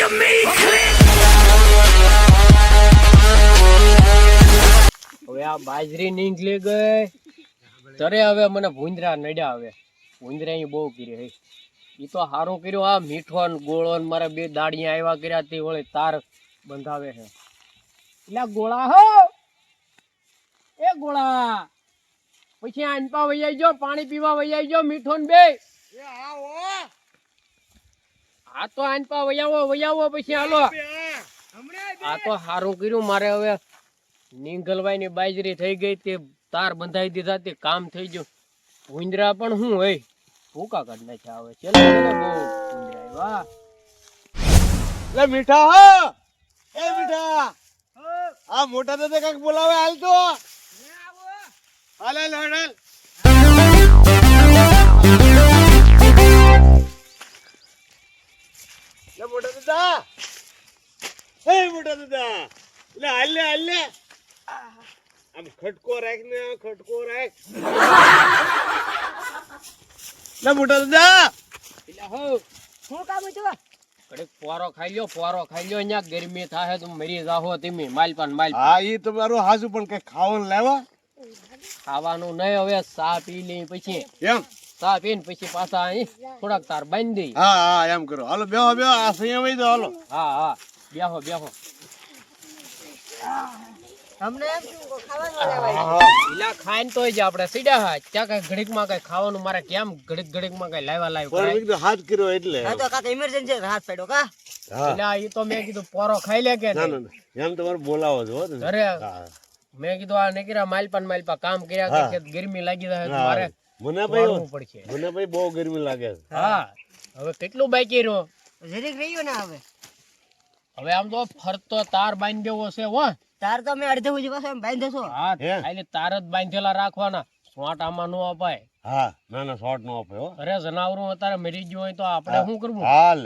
હવે આ બાજરી નીકળી ગઈ તરે હવે મને ભૂંદરા નડ્યા. હવે ભૂંદરા બહુ કરી હે ઈ તો સારું કર્યું. આ મીઠો ને ગોળો ને મારા બે દાડિયા આવ્યા કર્યા તે વળી તાર બંધાવે છે. એટલે ગોળા હો એ ગોળા પછી આનપા વૈયાઈ જો પાણી પીવા વૈયાઈ જો મીઠો ને બે આ તો આનપા વૈયાવો પછી હાલો. આ તો સારું કર્યું મારે હવે નીંગલભાઈ ની બાજરી થઈ ગઈ તે તાર બંધાઈ દીધા તે કામ થઈ ગયું. ભૂંદરા પણ શું હોય ભૂકા કાઢ નાખ્યા. આવે ચલો બહુ ભૂંદરા વાહ લે મીઠા હો એ મીઠા આ મોટા દાદા કાક બોલાવે હાલ તો હાલ હાલ હાલ લે મોટા દાદા એ મોટા દાદા લે હાલ લે આમ ખટકો રાખ ને ખટકો રાખ લે મોટા દાદા એટલે હો શું કામ હતું? કડક પોરો ખાઈ લ્યો અહીંયા ગરમી થાય તો મરી જાહો તમે માલપાન માલ. હા ઈ તમારું હાસુ પણ કઈ ખાવાનું લાવ્યા ખાવાનું નહીં હવે ચા પી લે પછી એમ ચા પીને પછી પાછા અહીં થોડાક તાર બાંધી દઈ. હા એમ કરો હાલો બેહો આ સંયમ વઈ દો હાલો હા બેહો તમને એમ શું ખાવાનું લેવાય? ઈલા ખાઈને તોય જ આપણે સીડા હા ત્યાં કઈ ઘડીકમાં કઈ ખાવાનું મારે કેમ ઘડીકમાં કઈ લાવ્યા પણ મેં કીધું હાથ કર્યો એટલે આ તો કાકા ઇમરજન્સી હાથ પડ્યો કા? હા એટલે ઈ તો મેં કીધું પોરો ખાઈ લે કે ના એમ તમારે બોલાવો છો તમે. ઘરે હા મેં કીધું આ નીકળ્યા માલપા કામ કર્યા કે ગરમી લાગી જાય તો મારે મને વાળવું પડશે. ભાઈ બહુ ગરમી લાગે છે. હા હવે કેટલું બાકી રહ્યો જરીક રહ્યું ને હવે હવે આમ તો ફરતો તાર બાંધી દેવો છે હો. તાર તો મેં અડધે ઉજી પાસે બાંધ્યો છો. હા હે? ખાલી તાર જ બાંધેલા રાખવાના સ્વાટ આમાં નો અપાય. હા ના શોર્ટ નો આપે હો અરે જનાવરું અત્યારે મરી ગયું હોય તો આપણે શું કરવું? હાલ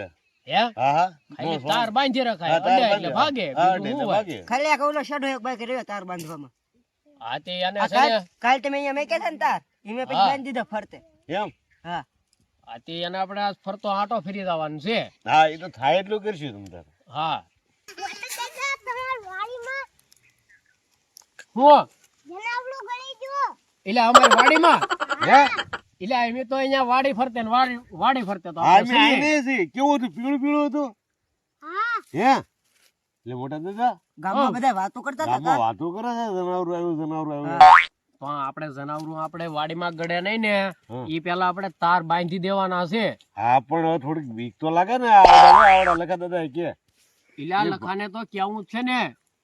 હે હા ખાલી તાર બાંધી રખાય હા, તાર અડે એટલે બાંધી. ભાગે હા, બીજું એટલે શું હોય? ભાગે. ખાલી આ કઉલો શેડો એક બાકી રહ્યો તાર બાંધવામાં. હા તે એને આ છે ને કાલ તમે અહીંયા મેં કહેતા ને તાર એમે પછી હા. બાંધી દીધો ફરતે. એમ હા હા તે એને આપણે આ ફરતો આંટો ફેરી જવાનું છે. હા એ તો થાય એટલું કરશું તમે તારે હા એટલે અમારી વાડીમાં હે એટલે અમે તો અહીંયા વાડી ફરતે ને વાડી ફરતે તો હા આપણે મેં છીએ. આઈને છે કેવું હતું પીળું હતું હે એટલે મોટા દાદા ગામમાં બધા વાતો કરતા હતા ગામમાં તાર. વાતો કરે છે જનાવરું આવ્યું પણ આપણે જનાવરું આપણે વાડીમાં ગળે નહીં ને હા. ઈ પેલા આપણે તાર બાંધી દેવાના છે. હા પણ હવે થોડીક બીક તો લાગે ને આવડા લખા દાદા કે ઈલા લખાને તો કેવું છે ને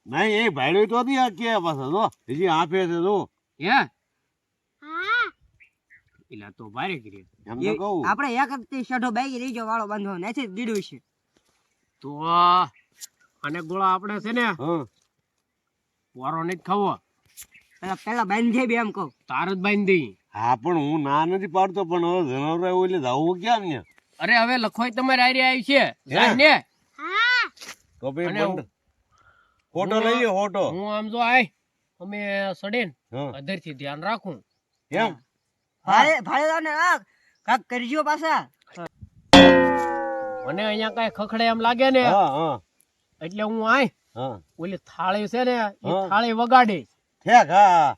નહીં એ ભાડ્યો તો નથી આ કે પાછા જો હજી આપે છે જો હે ઈલા તો ભારે કરી એમ તો કહું આપણે એક વખતે શેઢો બાકી રહી ગયો વાળો બાંધવાનો નથી દીડું છે. તો અને ગોળા આપણે છે ને હા પોરો નહીં ખાવો પેલા બાંધી બી એમ કહું. તાર જ બાંધી દઈ. હા પણ હું ના નથી પાડતો પણ હવે જનાવર આવ્યું એટલે જાવું ક્યાં ને અરે હવે લખોય તમારે આરી આવી છે જાય ને તો ભાઈ અને બંધ ફોટો લઈ લ્યો ફોટો હું આમ જો આય અમે સડીને હા અધર થી ધ્યાન રાખું. એમ ભાડે ને આ કાક કરજો પાછા. મને અહીંયા કઈ ખખડે એમ લાગે ને હા એટલે હું આય હા ઓલી થાળી છે ને એ હા. થાળી વગાડી ઠેક હા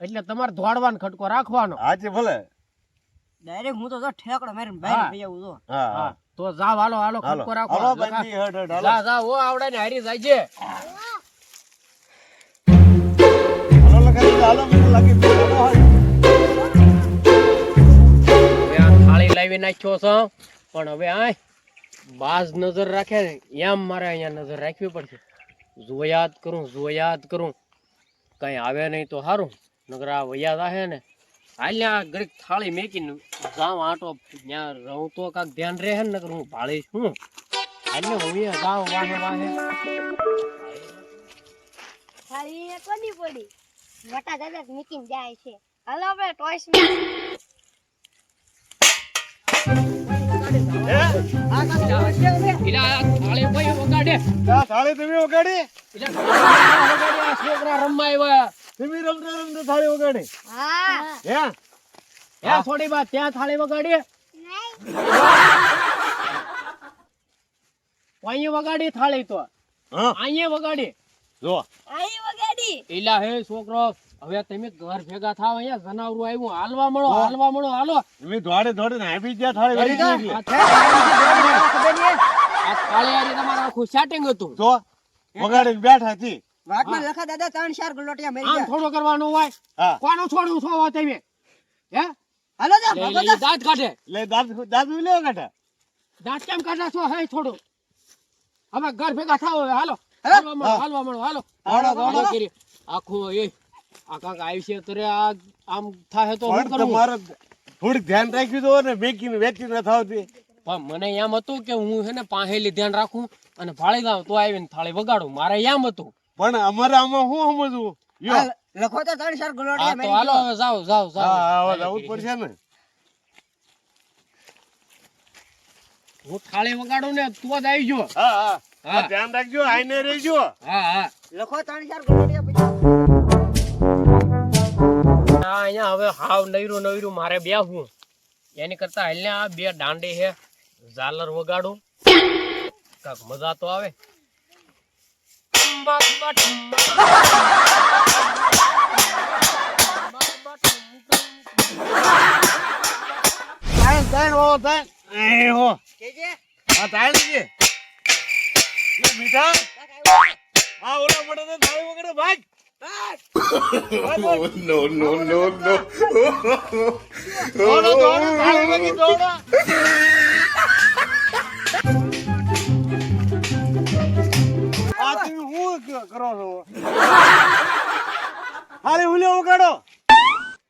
એટલે તમારે ધોળવાનો ખટકો રાખવાનો. આજે ભલે ડાયરેક્ટ હું તો જો ઠેકડો મારીને હા. બહાર ભઈ આવું જો. હા હા તો જાવ હાલો હાલો ખટકો રાખો. હાલો બંધી હટ હટ હાલો જા ઓ આવડે ને હારી જાય છે. હાલો લખા દીધા હાલો મને લાગે બે હાલો હાલ. હવે આ થાળી લાવી નાખ્યો છો પણ હવે આય બાજ નજર રાખે ને એમ મારે અહીંયા નજર રાખવી પડશે. જોયાત કરું કઈ આવે નહીં તો સારું નગર આ વૈયા જાહે ને હાલ્યા ઘડીક થાળી મેકીને જાવ આટો ત્યાં રહું તો કાક ધ્યાન રહે ને નગર હું ભાળીશ હું હાલે હું જાવ વાહે થાળી ને કોની પડી મોટા દાદા મીકીને જાય છે. હાલો આપણે ટોયસ થાળી કોઈ વગાડે આ થાળી તમે વગાડી આ છોકરા રમવા આવ્યા તમે રમતા થાળી વગાડી હા હે થોડી વાત ત્યાં થાળી વગાડીએ નહીં અહીંયા વગાડી થાળી તો હા અહીંયા વગાડી જો આઈ વગાડી એલા હે છોકરો હવે તમે ઘર ભેગા થાવ અહીંયા જનાવરું આવ્યું હાલવા મળો હાલો અમે દોડે દોડે ને આવી ગયા થાળી વળી ગઈ એટલે. આ થાળી આરી તમારું આખું સેટિંગ હતું તો વગાડીને બેઠા હતી વાતમાં લખા દાદા 3-4 ગલોટિયા મરી આમ ગયા થોડું કરવાનું હોય હા કોનું છોડવું છો તમે હે હાલો જા લે, ભાગો લે, જા. ઈ દાંત કાઢે એટલે દાદુ લેવો કાઢા દાંત કેમ કાઢા છો હે થોડું હવે ઘર ભેગા થાવ હવે હાલો હા. હાલવા મળો હાલો હાલો, હાલો. કરી આખો એ આ કાંક આવશે તરે આ આમ થાય તો શું પણ કરવું તમારે થોડીક ધ્યાન રાખ્યું તો ને મેકીને વેચી ન થાવતી પણ મને એમ હતું કે હું છે ને પાહેલી ધ્યાન રાખું અને ભાળી જાઉં તો આવીને થાળી વગાડું મારે એમ હતું પણ અમારે આમાં શું સમજવું યો હાલ, લખો તો 3-4 હા ગલોટિયા તો મરી હાલો ગયા. હવે જાઓ હા હવે જવું જ પડશે ને હું થાળી વગાડું ને તું જ આવી ગયો હા હા હા. ધ્યાન રાખજો આઈને રહેજો હા લખો 3-4 ગલોટિયા પછી આ અહીંયા હવે હાવ નૈરું મારે બેહવું એની કરતા હાલને આ બે દાંડી હે ઝાલર વગાડું કાક મજા તો આવે તાણ તાણ હો તાણ એ હો કેજે આ તાણ છે લે મીઠા આ ઓલા મોટા તો થાળી વગર ભાગ no, no, no, no. દોડો દોડો થાળી વગર દોડો આ તમે શું કરો છો હાલે હુલે વગાડો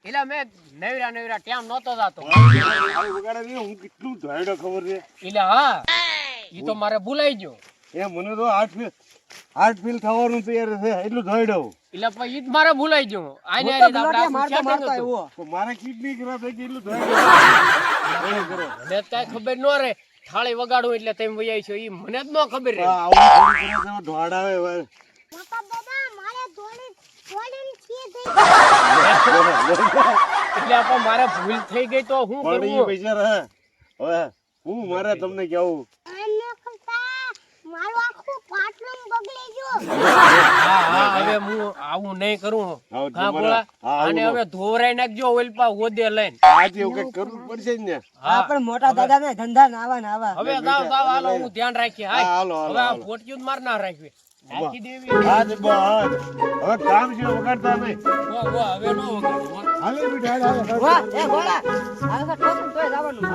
એટલે મેં નૈરા ટેમ નહોતો જાતો હાલે વગાડે ને હું કેટલું ધોયડો ખબર છે એટલે હા ઈ તો મારે ભૂલાઈ ગયો એ મને તો હાર્ટ ફીલ થવાનું તૈયાર છે એટલું ધોયડો એટલે પછી ઈ જ મારે ભૂલાઈ ગયું આને હું તો આને આપણે ગલોટિયા આખું મારતો setting મારતો હતું. આવ્યો. તો મારે કિડની ખરાબ થઈ ગઈ એટલું ધોયડો કરો મને કાંઈ ખબર ન રહે થાળી વગાડું એટલે તમે વૈયા છો ઈ મને જ ન ખબર રહે આવું થોડું કરો તો ધોળ આવે હવે. મોટા દાદા મારે દોડીને ખીર થઈ એટલે પણ મારે ભૂલ થઈ ગઈ તો હું પણ ઈ કરું બિચારા હવે હું મારે તમને કેવું આમ ન કરતા મારું આખું પાટલું બગડી ગયું હા હવે હું આવું નહીં કરું આવું હા તમારે- બોલા હા, અને આવું હવે ધોવરાઈ નાખજો ઓલપા હોદે લઈને આજે એવું કઈક કરવું જ પડશે ને હા પણ મોટા દાદા ને ધંધા નાવા નાવા હવે જાવ હાલો હું ધ્યાન રાખી હા, હાલો, હાલો, હવે આ હાલો. ફોટક્યું જ માર ના રાખવી નાખી દેવી હા તે બસ હવે કામ છે વગાડતા નહીં વો હવે નો વગાડું હો. હાલે બીટા હાલે વાહ એ ગોળા હાલ તો ઠોકું તોય જવાનું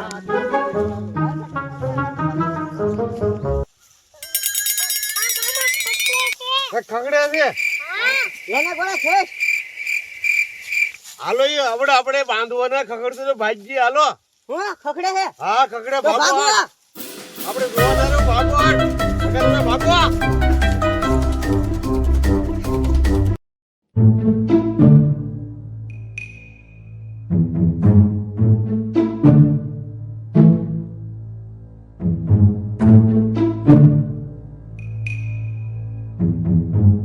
ખગડે છે એને ગોળા છે હાલો એ આપણે બાંધવાના ખગડતો તો ભાજી હાલો હું ખખડે છે હા ખગડે તો ભાગો ભાગો આપણે જોવાના ભાગો ખગડે ભાગો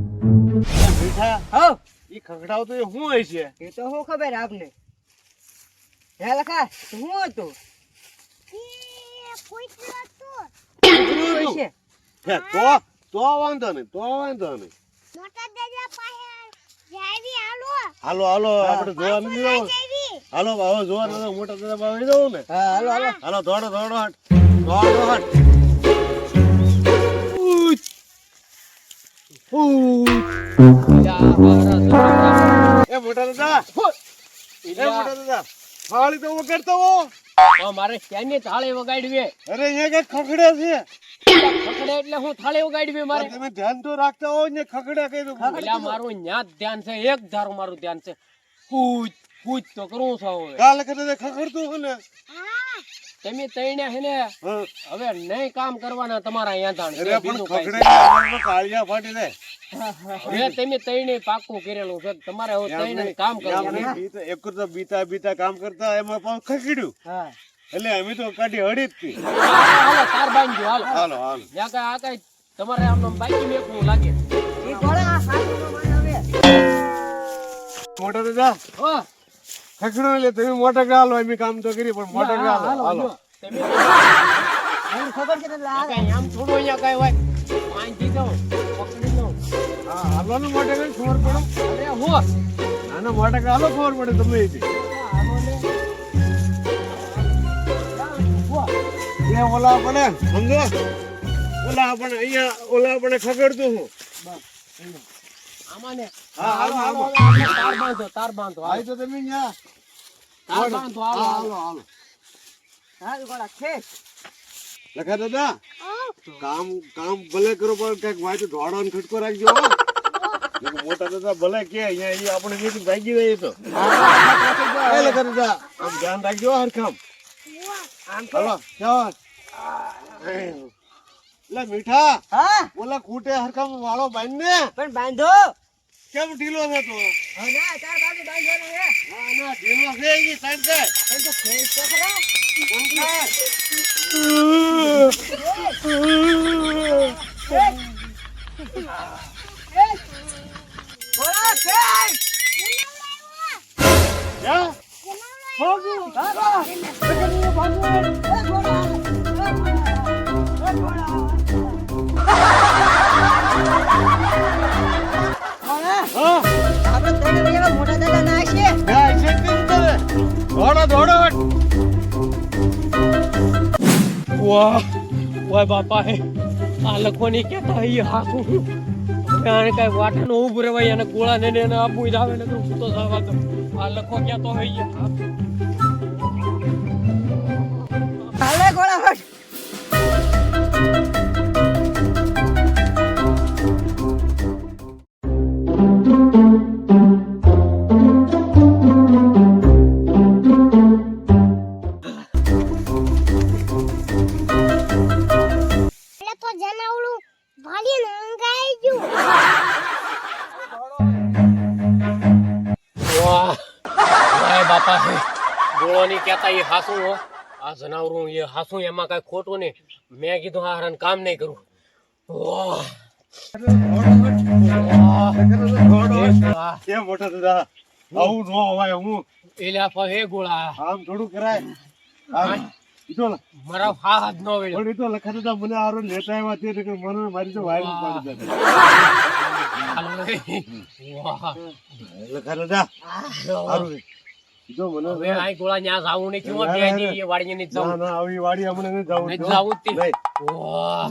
મીઠા હો ઈ ખગડાવતો એ શું હોય છે એ તો હું ખબર આપને હે લખા શું હતું એ પૂછલો તું શું હોય છે હે, તો વાંધો નહીં મોટા દાદા પાસે જાવી હાલો હાલો હાલો આપણે જોવા નથી જવું જાવી હાલો હવે જોવા નથી મોટા દાદા પાસે જવું ને હા હાલો હાલો હાલો દોડો હટ દોડો હટ એ મોટા દાદા એ મોટા દાદા થાળી તો વગાડતા હો મારે ક્યાંની થાળી વગાડવી અરે એ કઈ ખખડે છે ખખડે એટલે હું થાળી વગાડવી મારે તમે ધ્યાન તો રાખતા હો ને ખખડે કઈ તો એટલે મારું ન્યા જ ધ્યાન છે એક ધારું મારું ધ્યાન છે પૂછ તો કરું છું હવે કાલે કદાચ ખખડતું હોય ને હા તમે તઈને હે ને હા. હવે નહીં કામ કરવાના તમારા અહીંયા જાણ અરે પણ બીજું કાંઈ ખખડે અમારમાં કાળિયા ફાટી જાય હવે તમે તઈને પાકું કરેલું છે તમારે હવે તઈને કામ કરવાનું એક તો બીતા કામ કરતા એમાં પાછું ખખડ્યું હા એટલે અમે તો કાઢી હળી જ હતી હાલો તાર બાંધજો હાલો હાલો હાલો જ્યાં કાંઈ આ કાંઈ તમારે આમ બાકી મેકવું લાગે એ ગોળા આ સાચું માને હવે મોટા દાદા હો ખખડો એટલે તમે મોટા હાલો એમ કામ તો કરી પણ મોટા હાલો હાલો તમે મને ખબર છે ને એટલે આ કાંઈ આમ થોડું અહીંયા કાંઈ હોય માંગી દઉં પકડી દઉં હા હાલવાનું માટે કઈ ખબર પડે અરે હો આના માટે કઈ હાલો ખબર પડે તમે એથી એ ઓલા આપણે સમજો ઓલા આપણે અહીંયા ઓલા આપણે ખગડતું હું આમાં ને હા, હાલો, હાલો. તાર બાંધો આઈ તો તમે ન્યા તાર બાંધો હાલો હાલો હાલો હા ગોળા છે લખા દાદા કામ કામ ભલે કરો પણ કઈક વાંચો ઢોળો ને ખટકો રાખજો હો. મોટા દાદા ભલે કે અહીંયા ઈ આપણે મીટિંગ ભાગી રહી તો એ લખા દાદા આમ ધ્યાન રાખજો હરખામ હાલો ચાલ લે મીઠા હા ઓલા ખૂટે હરખામ વાળો બાંધ ને પણ બાંધો કેમ ઢીલો છે તો હા ના તાર બાજુ બાંધવાનો છે ના ના ઢીલો છે ઈ સાઈડ દે પણ તો ફ્રેશ તો ખરા ગોળા છે યા હા આપણે ત્રણ એવા મોટા દાદા ના છે યા છે કેમ કરે દોડો દોડો વાહ વાહ બાપા હે આ લખવાની કેતા હે હાસું આને કાંઈ વાટનું ઊભું રહેવાય અને ગોળા ને એને આપવું જ આવે ને તો હું તો જવા દઉં આ લખો ક્યાં તો હે હાલે ગોળા હટ એટલે તો જનાવડું ભાડીને અંગાઈ ગયું. વાહ વાહ બાપા હે ગોળોની કેતા એ હાસું હો આ જનાવરું એ હાસું એમાં કાંઈ ખોટું નહીં મેં કીધું આ હરણ કામ નહીં કરું વાહ વાહ એ મોટા દાદા આવું ન હોય હું એલા ફા હે ગોળા આમ થોડું કરાય આમ ઈતો મારા હાથ ન વેળ્યો પણ ઈતો લખા દાદા મને આરો લેતા આવ્યા તે કે મને મારી તો વાયરલ પાડી દે હાલો રે. વાહ લખા દાદા સારું ઈતો મને હવે આ ગોળા ન્યા જાવું નહીં થયું બે દી એ વાડીએ નહીં ના જાવું ના આવી વાડી હમણાં નથી જાવું નહીં જાવું જ તે. નહીં. વાહ